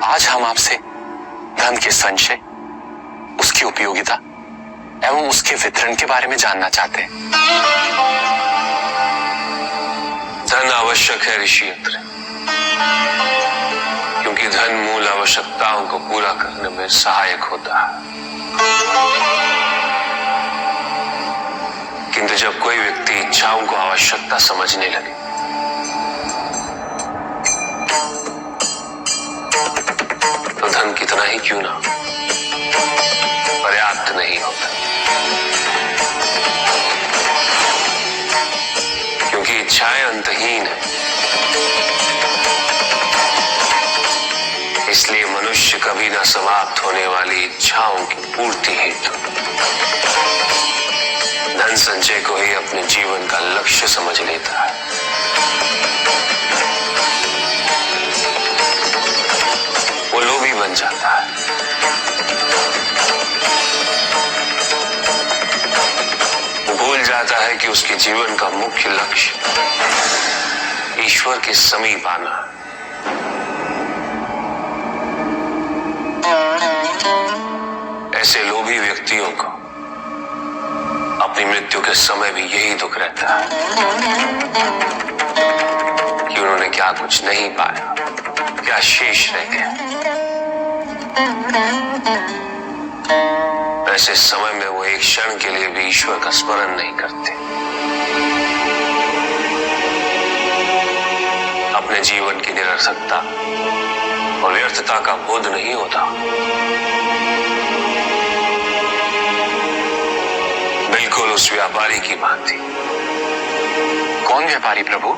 आज हम आपसे धन के संचय, उसकी उपयोगिता एवं उसके वितरण के बारे में जानना चाहते हैं। धन आवश्यक है ऋषि यंत्र, क्योंकि धन मूल आवश्यकताओं को पूरा करने में सहायक होता है। किंतु जब कोई व्यक्ति इच्छाओं को आवश्यकता समझने लगे तो धन कितना ही क्यों ना पर्याप्त नहीं होता, क्योंकि इच्छाएं अंतहीन है। इसलिए मनुष्य कभी न समाप्त होने वाली इच्छाओं की पूर्ति हेतु धन संचय को ही अपने जीवन का लक्ष्य समझ लेता है। वो लोभी बन जाता है। वो भूल जाता है कि उसके जीवन का मुख्य लक्ष्य ईश्वर के समीप आना है। ऐसे लोभी व्यक्तियों को अपनी मृत्यु के समय भी यही दुख रहता है कि उन्होंने क्या कुछ नहीं पाया, क्या शेष रह गया। ऐसे समय में वो एक क्षण के लिए भी ईश्वर का स्मरण नहीं करते, अपने जीवन की निरर्थकता और व्यर्थता का बोध नहीं होता। बिल्कुल उस व्यापारी की भांति। कौन व्यापारी प्रभु?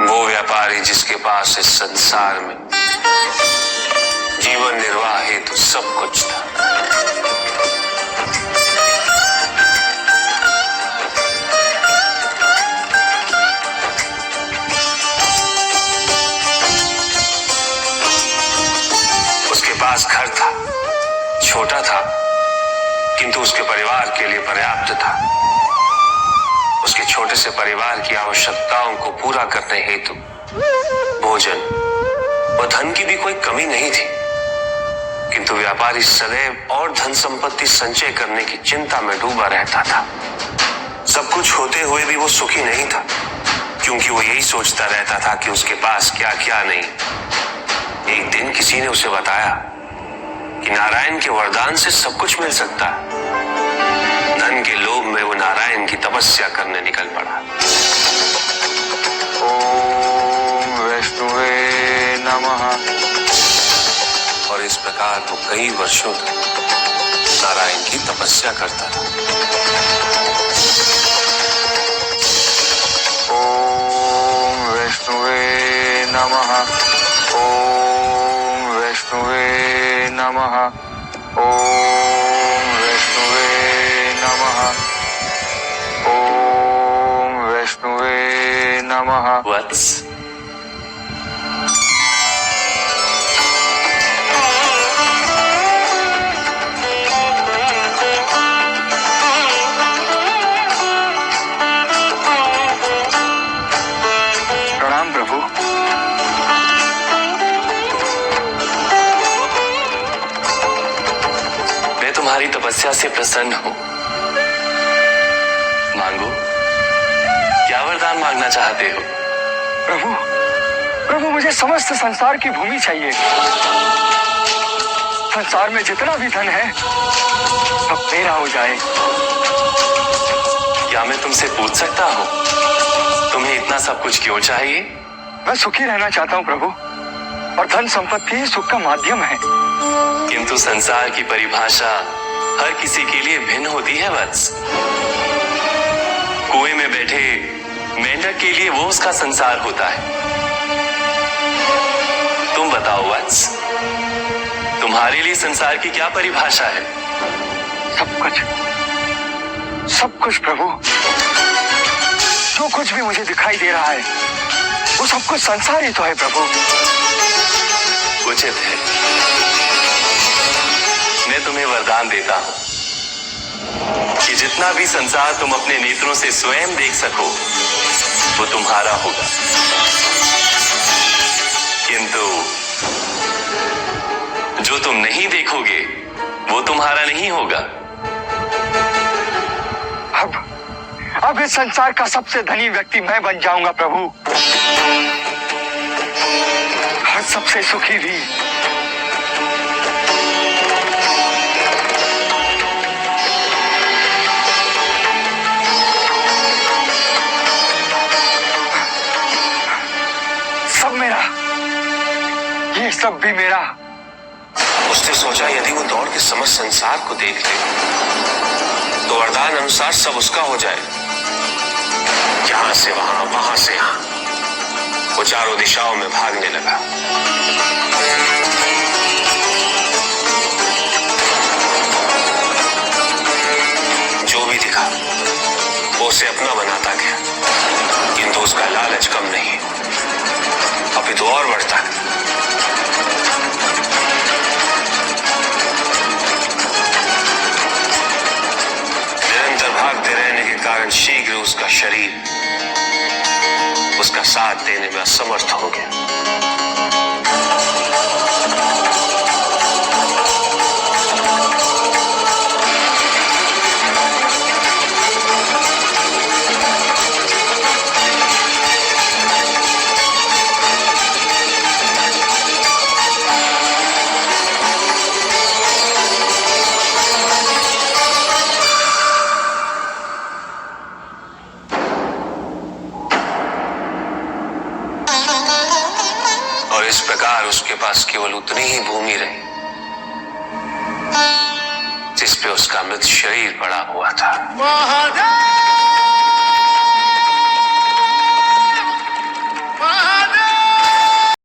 वो व्यापारी जिसके पास इस संसार में जीवन निर्वाह हेतु सब कुछ था, उसके पास घर था, छोटा था किंतु उसके परिवार के लिए पर्याप्त था। उसके छोटे से परिवार की आवश्यकताओं को पूरा करने हेतु भोजन व धन की भी कोई कमी नहीं थी, किंतु व्यापारी सदैव और धन संपत्ति संचय करने की चिंता में डूबा रहता था। सब कुछ होते हुए भी वो सुखी नहीं था, क्योंकि वो यही सोचता रहता था कि उसके पास क्या क्या नहीं। एक दिन किसी ने उसे बताया कि नारायण के वरदान से सब कुछ मिल सकता है। धन के लोभ में वो नारायण की तपस्या करने निकल पड़ा। ओम वैष्णवे नमः। और इस प्रकार वो कई वर्षों तक नारायण की तपस्या करता था। ओम वैष्णवे नमः। ओम वैष्णवे नमः। ओम वैष्णवे नमः। ओम वैष्णवे नमः। वत्स, प्रणाम प्रभु। मैं तुम्हारी तपस्या से प्रसन्न हूं। मांगो, क्या वरदान मांगना चाहते हो? प्रभु, प्रभु मुझे समस्त संसार की भूमि चाहिए। संसार में जितना भी धन है सब मेरा हो जाए। क्या मैं तुमसे पूछ सकता हूं, तुम्हें इतना सब कुछ क्यों चाहिए? मैं सुखी रहना चाहता हूँ प्रभु, और धन संपत्ति ही सुख का माध्यम है। किंतु संसार की परिभाषा हर किसी के लिए भिन्न होती है वत्स। कुएं में बैठे मेंढक के लिए वो उसका संसार होता है। तुम बताओ वत्स, तुम्हारे लिए संसार की क्या परिभाषा है? सब कुछ, सब कुछ प्रभु। जो कुछ भी मुझे दिखाई दे रहा है वो सब कुछ संसार ही तो है प्रभु। उचित है, मैं तुम्हें वरदान देता हूं कि जितना भी संसार तुम अपने नेत्रों से स्वयं देख सको वो तुम्हारा होगा, किंतु जो तुम नहीं देखोगे वो तुम्हारा नहीं होगा। अब इस संसार का सबसे धनी व्यक्ति मैं बन जाऊंगा प्रभु, और सबसे सुखी भी। सब मेरा, ये सब भी मेरा। उसने सोचा यदि वो दौड़ के समस्त संसार को देख ले तो वरदान अनुसार सब उसका हो जाए। यहां से वहां, वहां से यहां वो चारों दिशाओं में भागने लगा। जो भी दिखा वो उसे अपना बनाता गया, किंतु उसका लालच कम नहीं, अभी तो और बढ़ता है। निरंतर भागते रहने के कारण शीघ्र उसका शरीर उसका साथ देने में असमर्थ हो गया। और इस प्रकार उसके पास केवल उतनी ही भूमि रही जिस पे उसका मृत शरीर पड़ा हुआ था।